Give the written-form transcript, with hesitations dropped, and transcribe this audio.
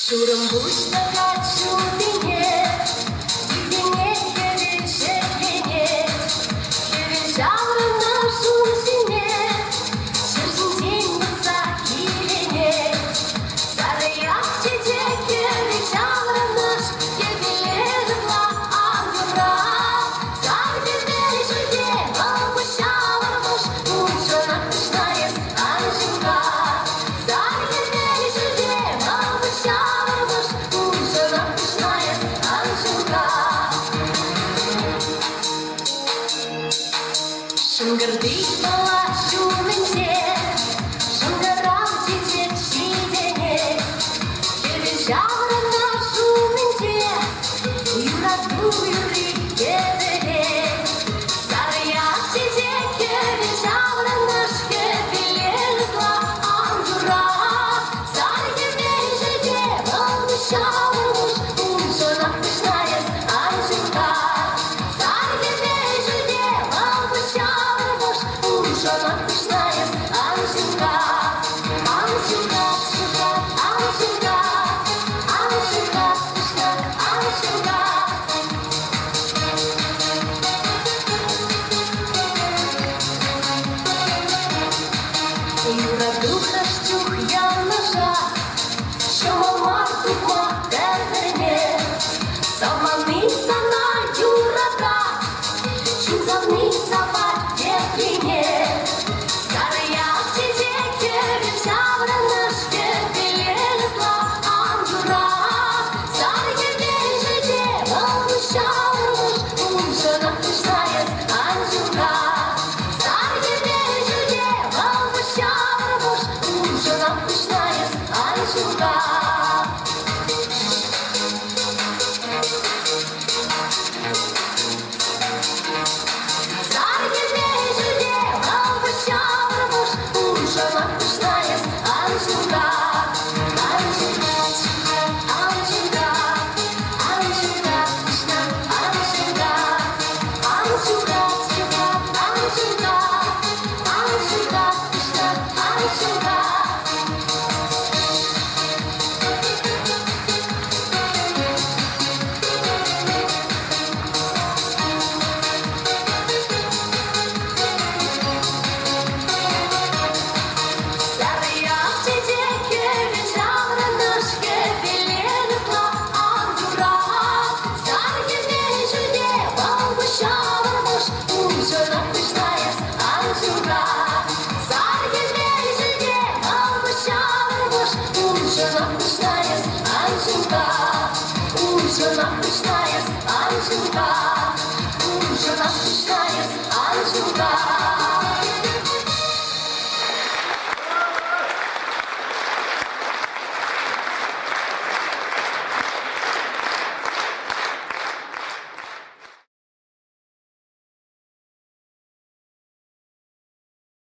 Шуром пустая чудине, чудине шевелене, шевельжала нашу зиме, шершень день в захилене. Старая чечеке лежала наш, шевележила ангела. Загребели жуде, обещала наш, мужа ночная Анжелка. Загребели жуде, обещала наш, мужа ночная Анжелка. Шунгарды была шуменде, шунгара чечек шидене, шевельжала нашу менде, юраду юри кедене. Старая чечеке лежала наш, шевележила ангела. Загребели жуде, обещала наш, мужа ночная Анжелка. Загребели жуде, обещала наш, мужа ночная Анжелка. Анжелка, Анжелка, Анжелка, Анжелка, Анжелка. Юра духа штух я ножа, що мама тут матерне. Заманися на юрака, чим завнися в теплине. Старая чечеке лежала наш, шевележила ангела. Загребели жуде, обещала наш, мужа ночная Анжелка. Загребели жуде, обещала наш, мужа ночная Анжелка. Загребели жуде, обещала наш, мужа ночная Анжелка. Анжелка, Анжелка, Анжелка, Анжелка, Анжелка, Анжелка, Анжелка, Анжелка. Старая чечеке лежала наш, шевележила ангела. Загребели жуде, обещала наш, мужа ночная Анжелка. Загребели жуде, обещала наш, мужа ночная Анжелка. Мужа ночная Анжелка, мужа ночная Анжелка.